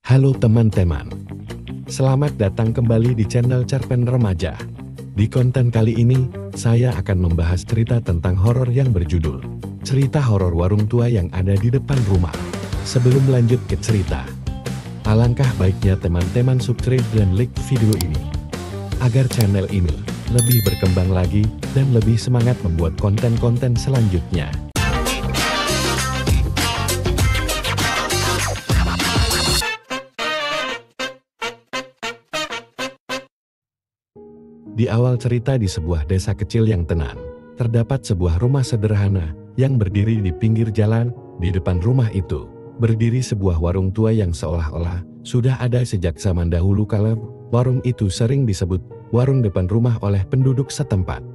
Halo teman-teman, selamat datang kembali di channel Cerpen Remaja. Di konten kali ini, saya akan membahas cerita tentang horor yang berjudul Cerita Horor Warung Tua yang Ada di Depan Rumah. Sebelum lanjut ke cerita, alangkah baiknya teman-teman subscribe dan like video ini, agar channel ini lebih berkembang lagi dan lebih semangat membuat konten-konten selanjutnya. Di awal cerita, di sebuah desa kecil yang tenang, terdapat sebuah rumah sederhana yang berdiri di pinggir jalan. Di depan rumah itu berdiri sebuah warung tua yang seolah-olah sudah ada sejak zaman dahulu kala. Warung itu sering disebut warung depan rumah oleh penduduk setempat.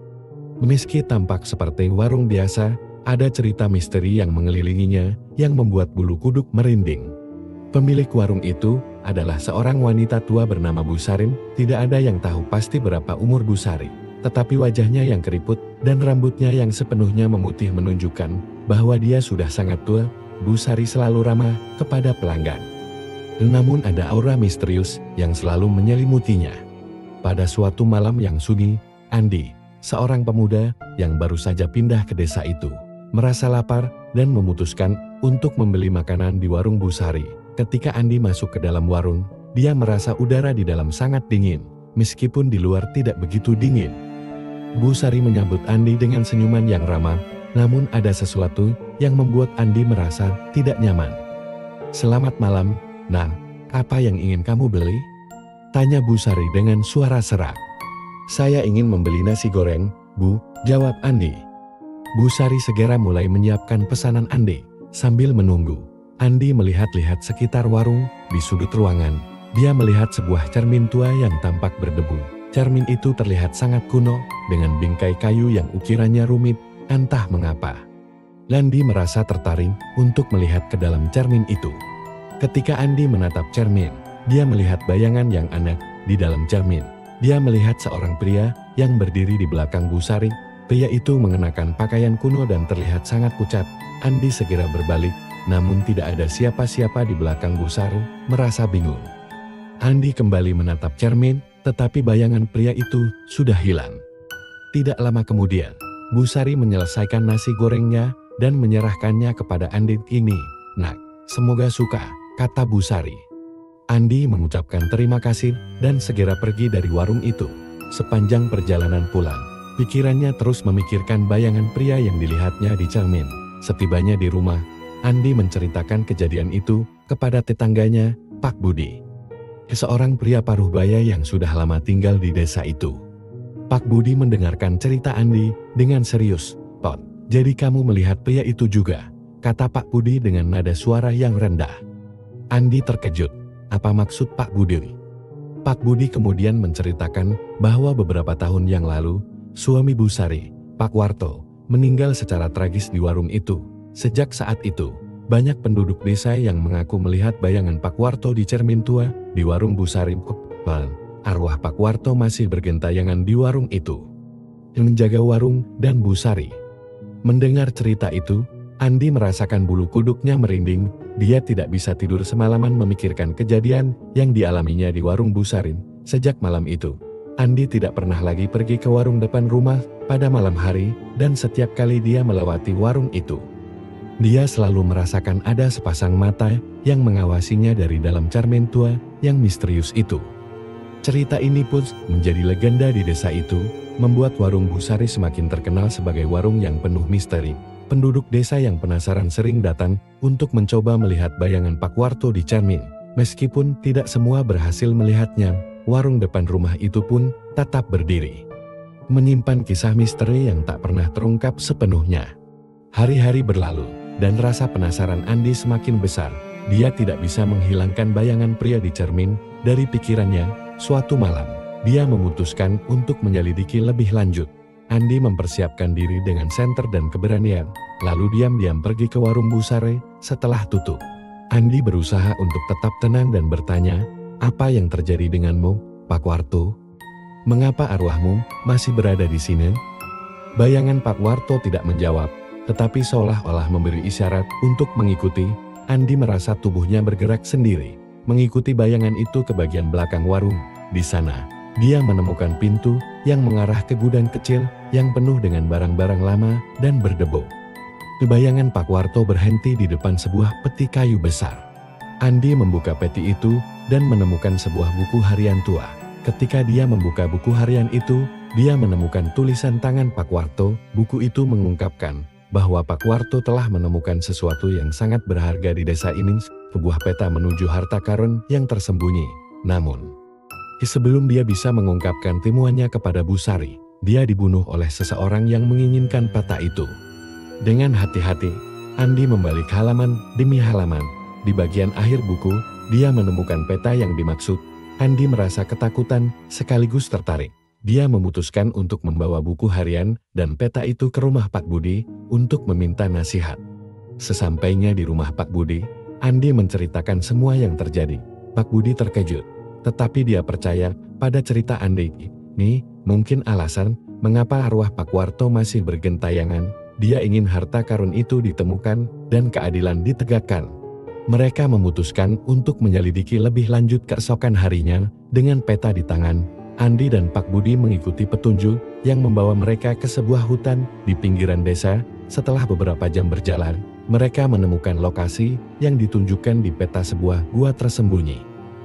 Meski tampak seperti warung biasa, ada cerita misteri yang mengelilinginya yang membuat bulu kuduk merinding. Pemilik warung itu adalah seorang wanita tua bernama Bu Sarim. Tidak ada yang tahu pasti berapa umur Bu Sari, tetapi wajahnya yang keriput dan rambutnya yang sepenuhnya memutih menunjukkan bahwa dia sudah sangat tua. Bu Sari selalu ramah kepada pelanggan, namun ada aura misterius yang selalu menyelimutinya. Pada suatu malam yang sunyi, Andi, seorang pemuda yang baru saja pindah ke desa itu, merasa lapar dan memutuskan untuk membeli makanan di warung Bu Sari. Ketika Andi masuk ke dalam warung, dia merasa udara di dalam sangat dingin, meskipun di luar tidak begitu dingin. Bu Sari menyambut Andi dengan senyuman yang ramah, namun ada sesuatu yang membuat Andi merasa tidak nyaman. "Selamat malam, Nah, apa yang ingin kamu beli?" tanya Bu Sari dengan suara serak. "Saya ingin membeli nasi goreng, Bu," jawab Andi. Bu Sari segera mulai menyiapkan pesanan Andi. Sambil menunggu, Andi melihat-lihat sekitar warung. Di sudut ruangan, dia melihat sebuah cermin tua yang tampak berdebu. Cermin itu terlihat sangat kuno, dengan bingkai kayu yang ukirannya rumit. Entah mengapa, Andi merasa tertarik untuk melihat ke dalam cermin itu. Ketika Andi menatap cermin, dia melihat bayangan yang aneh di dalam cermin. Dia melihat seorang pria yang berdiri di belakang Bu Sari. Pria itu mengenakan pakaian kuno dan terlihat sangat pucat. Andi segera berbalik, namun tidak ada siapa-siapa di belakang Bu Sari. Merasa bingung, Andi kembali menatap cermin, tetapi bayangan pria itu sudah hilang. Tidak lama kemudian, Bu Sari menyelesaikan nasi gorengnya dan menyerahkannya kepada Andi. "Ini, Nak, semoga suka," kata Bu Sari. Andi mengucapkan terima kasih dan segera pergi dari warung itu. Sepanjang perjalanan pulang, pikirannya terus memikirkan bayangan pria yang dilihatnya di cermin. Setibanya di rumah, Andi menceritakan kejadian itu kepada tetangganya, Pak Budi, seorang pria paruh baya yang sudah lama tinggal di desa itu. Pak Budi mendengarkan cerita Andi dengan serius. "Pot, jadi kamu melihat pria itu juga?" kata Pak Budi dengan nada suara yang rendah. Andi terkejut. Apa maksud Pak Budi? Pak Budi kemudian menceritakan bahwa beberapa tahun yang lalu, suami Bu Sari, Pak Warto, meninggal secara tragis di warung itu. Sejak saat itu, banyak penduduk desa yang mengaku melihat bayangan Pak Warto di cermin tua di warung Bu Sari. Arwah Pak Warto masih bergentayangan di warung itu, menjaga warung dan Bu Sari. Mendengar cerita itu, Andi merasakan bulu kuduknya merinding. Dia tidak bisa tidur semalaman memikirkan kejadian yang dialaminya di warung Bu Sari. Sejak malam itu, Andi tidak pernah lagi pergi ke warung depan rumah pada malam hari, dan setiap kali dia melewati warung itu, dia selalu merasakan ada sepasang mata yang mengawasinya dari dalam cermin tua yang misterius itu. Cerita ini pun menjadi legenda di desa itu, membuat warung Bu Sari semakin terkenal sebagai warung yang penuh misteri. Penduduk desa yang penasaran sering datang untuk mencoba melihat bayangan Pak Warto di cermin. Meskipun tidak semua berhasil melihatnya, warung depan rumah itu pun tetap berdiri, menyimpan kisah misteri yang tak pernah terungkap sepenuhnya. Hari-hari berlalu, dan rasa penasaran Andi semakin besar. Dia tidak bisa menghilangkan bayangan pria di cermin dari pikirannya. Suatu malam, dia memutuskan untuk menyelidiki lebih lanjut. Andi mempersiapkan diri dengan senter dan keberanian, lalu diam-diam pergi ke warung Bu Sari. Setelah tutup, Andi berusaha untuk tetap tenang dan bertanya, "Apa yang terjadi denganmu, Pak Warto? Mengapa arwahmu masih berada di sini?" Bayangan Pak Warto tidak menjawab, tetapi seolah-olah memberi isyarat untuk mengikuti. Andi merasa tubuhnya bergerak sendiri. mengikuti bayangan itu ke bagian belakang warung. Di sana, dia menemukan pintu yang mengarah ke gudang kecil yang penuh dengan barang-barang lama dan berdebu. Bayangan Pak Warto berhenti di depan sebuah peti kayu besar. Andi membuka peti itu dan menemukan sebuah buku harian tua. Ketika dia membuka buku harian itu, dia menemukan tulisan tangan Pak Warto. Buku itu mengungkapkan bahwa Pak Warto telah menemukan sesuatu yang sangat berharga di desa ini, sebuah peta menuju harta karun yang tersembunyi. Namun, sebelum dia bisa mengungkapkan temuannya kepada Bu Sari, dia dibunuh oleh seseorang yang menginginkan peta itu. Dengan hati-hati, Andi membalik halaman demi halaman. Di bagian akhir buku, dia menemukan peta yang dimaksud. Andi merasa ketakutan sekaligus tertarik. Dia memutuskan untuk membawa buku harian dan peta itu ke rumah Pak Budi untuk meminta nasihat. Sesampainya di rumah Pak Budi, Andi menceritakan semua yang terjadi. Pak Budi terkejut, tetapi dia percaya pada cerita Andi. Ini mungkin alasan mengapa arwah Pak Warto masih bergentayangan. Dia ingin harta karun itu ditemukan dan keadilan ditegakkan. Mereka memutuskan untuk menyelidiki lebih lanjut keesokan harinya. Dengan peta di tangan, Andi dan Pak Budi mengikuti petunjuk yang membawa mereka ke sebuah hutan di pinggiran desa. Setelah beberapa jam berjalan, mereka menemukan lokasi yang ditunjukkan di peta sebuah gua tersembunyi.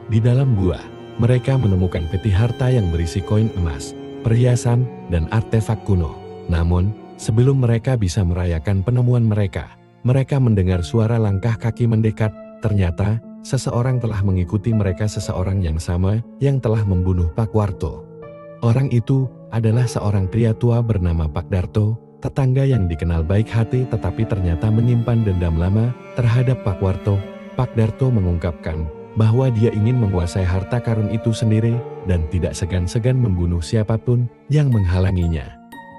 Di dalam gua, mereka menemukan peti harta yang berisi koin emas, perhiasan, dan artefak kuno. Namun, sebelum mereka bisa merayakan penemuan mereka mendengar suara langkah kaki mendekat. Ternyata, seseorang telah mengikuti mereka, seseorang yang sama yang telah membunuh Pak Warto. Orang itu adalah seorang pria tua bernama Pak Darto, tetangga yang dikenal baik hati tetapi ternyata menyimpan dendam lama terhadap Pak Warto. Pak Darto mengungkapkan bahwa dia ingin menguasai harta karun itu sendiri dan tidak segan-segan membunuh siapapun yang menghalanginya.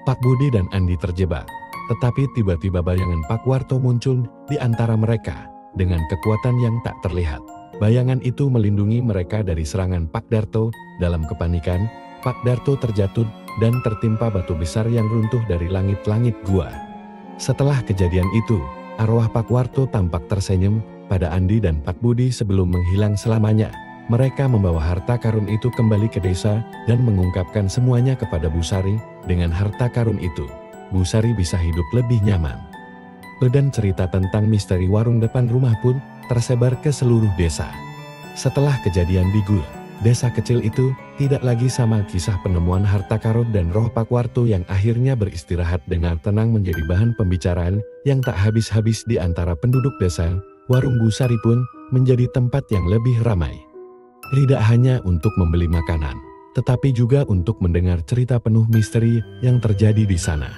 Pak Budi dan Andi terjebak. Tetapi tiba-tiba bayangan Pak Warto muncul di antara mereka dengan kekuatan yang tak terlihat. Bayangan itu melindungi mereka dari serangan Pak Darto. Dalam kepanikan, Pak Darto terjatuh dan tertimpa batu besar yang runtuh dari langit-langit gua. Setelah kejadian itu, arwah Pak Warto tampak tersenyum pada Andi dan Pak Budi sebelum menghilang selamanya. Mereka membawa harta karun itu kembali ke desa dan mengungkapkan semuanya kepada Bu Sari. Dengan harta karun itu, Bu Sari bisa hidup lebih nyaman. Dan cerita tentang misteri warung depan rumah pun tersebar ke seluruh desa. Setelah kejadian di gua, desa kecil itu tidak lagi sama. Kisah penemuan harta karun dan roh Pak Warto yang akhirnya beristirahat dengan tenang menjadi bahan pembicaraan yang tak habis-habis di antara penduduk desa. Warung Bu Sari pun menjadi tempat yang lebih ramai. Tidak hanya untuk membeli makanan, tetapi juga untuk mendengar cerita penuh misteri yang terjadi di sana.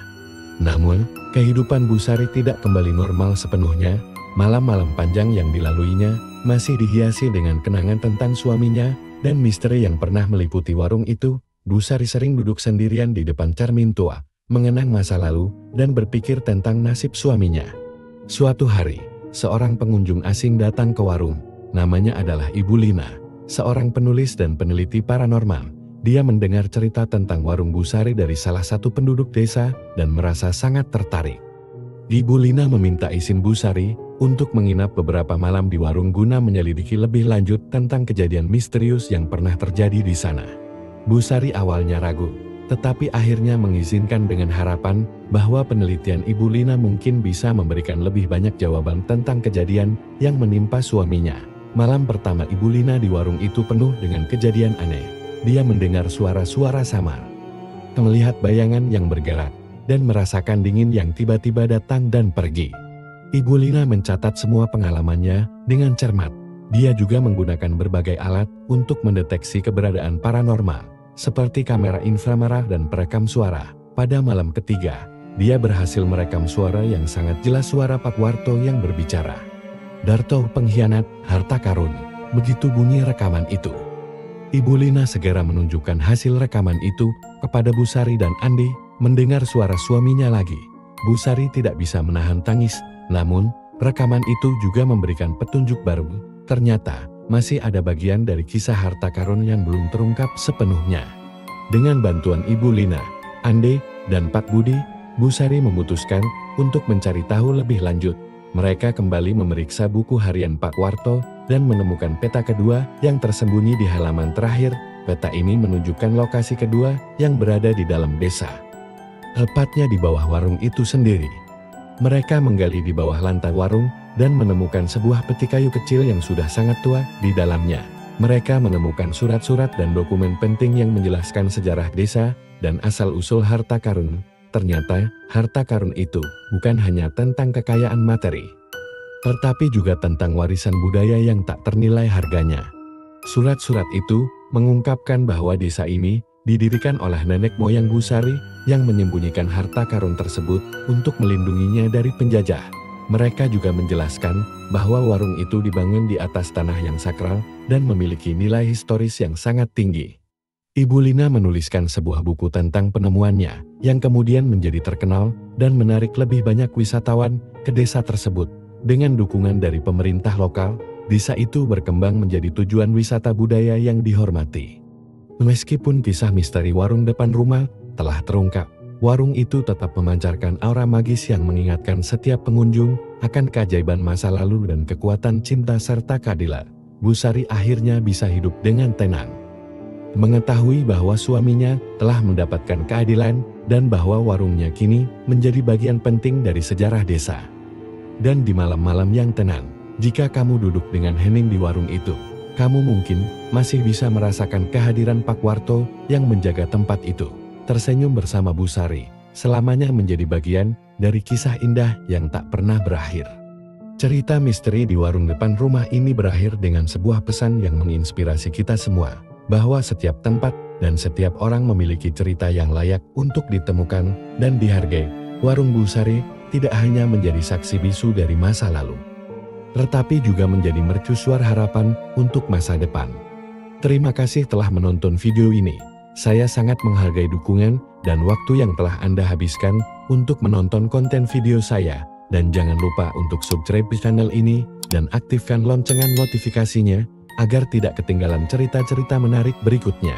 Namun, kehidupan Bu Sari tidak kembali normal sepenuhnya. Malam-malam panjang yang dilaluinya masih dihiasi dengan kenangan tentang suaminya dan misteri yang pernah meliputi warung itu. Bu Sari sering duduk sendirian di depan cermin tua, mengenang masa lalu dan berpikir tentang nasib suaminya. Suatu hari, seorang pengunjung asing datang ke warung. Namanya adalah Ibu Lina, seorang penulis dan peneliti paranormal. Dia mendengar cerita tentang warung Bu Sari dari salah satu penduduk desa dan merasa sangat tertarik. Ibu Lina meminta izin Bu Sari untuk menginap beberapa malam di warung guna menyelidiki lebih lanjut tentang kejadian misterius yang pernah terjadi di sana. Bu Sari awalnya ragu, tetapi akhirnya mengizinkan dengan harapan bahwa penelitian Ibu Lina mungkin bisa memberikan lebih banyak jawaban tentang kejadian yang menimpa suaminya. Malam pertama Ibu Lina di warung itu penuh dengan kejadian aneh. Dia mendengar suara-suara samar, melihat bayangan yang bergerak, dan merasakan dingin yang tiba-tiba datang dan pergi. Ibu Lina mencatat semua pengalamannya dengan cermat. Dia juga menggunakan berbagai alat untuk mendeteksi keberadaan paranormal, seperti kamera inframerah dan perekam suara. Pada malam ketiga, dia berhasil merekam suara yang sangat jelas, suara Pak Warto yang berbicara. "Darto pengkhianat, harta karun." Begitu bunyi rekaman itu. Ibu Lina segera menunjukkan hasil rekaman itu kepada Bu Sari dan Andi. Mendengar suara suaminya lagi, Bu Sari tidak bisa menahan tangis. Namun, rekaman itu juga memberikan petunjuk baru. Ternyata, masih ada bagian dari kisah harta karun yang belum terungkap sepenuhnya. Dengan bantuan Ibu Lina, Andi, dan Pak Budi, Bu Sari memutuskan untuk mencari tahu lebih lanjut. Mereka kembali memeriksa buku harian Pak Warto dan menemukan peta kedua yang tersembunyi di halaman terakhir. Peta ini menunjukkan lokasi kedua yang berada di dalam desa, tepatnya di bawah warung itu sendiri. Mereka menggali di bawah lantai warung dan menemukan sebuah peti kayu kecil yang sudah sangat tua. Di dalamnya, mereka menemukan surat-surat dan dokumen penting yang menjelaskan sejarah desa dan asal-usul harta karun. Ternyata, harta karun itu bukan hanya tentang kekayaan materi, tetapi juga tentang warisan budaya yang tak ternilai harganya. Surat-surat itu mengungkapkan bahwa desa ini didirikan oleh nenek moyang Busari yang menyembunyikan harta karun tersebut untuk melindunginya dari penjajah. Mereka juga menjelaskan bahwa warung itu dibangun di atas tanah yang sakral dan memiliki nilai historis yang sangat tinggi. Ibu Lina menuliskan sebuah buku tentang penemuannya, yang kemudian menjadi terkenal dan menarik lebih banyak wisatawan ke desa tersebut. Dengan dukungan dari pemerintah lokal, desa itu berkembang menjadi tujuan wisata budaya yang dihormati. Meskipun kisah misteri warung depan rumah telah terungkap, warung itu tetap memancarkan aura magis yang mengingatkan setiap pengunjung akan keajaiban masa lalu dan kekuatan cinta serta keadilan. Busari akhirnya bisa hidup dengan tenang, mengetahui bahwa suaminya telah mendapatkan keadilan dan bahwa warungnya kini menjadi bagian penting dari sejarah desa. Dan di malam-malam yang tenang, jika kamu duduk dengan hening di warung itu, kamu mungkin masih bisa merasakan kehadiran Pak Warto yang menjaga tempat itu. Tersenyum bersama Busari, selamanya menjadi bagian dari kisah indah yang tak pernah berakhir. Cerita misteri di warung depan rumah ini berakhir dengan sebuah pesan yang menginspirasi kita semua, bahwa setiap tempat dan setiap orang memiliki cerita yang layak untuk ditemukan dan dihargai. Warung Busari tidak hanya menjadi saksi bisu dari masa lalu, tetapi juga menjadi mercusuar harapan untuk masa depan. Terima kasih telah menonton video ini. Saya sangat menghargai dukungan dan waktu yang telah Anda habiskan untuk menonton konten video saya. Dan jangan lupa untuk subscribe channel ini dan aktifkan lonceng notifikasinya agar tidak ketinggalan cerita-cerita menarik berikutnya.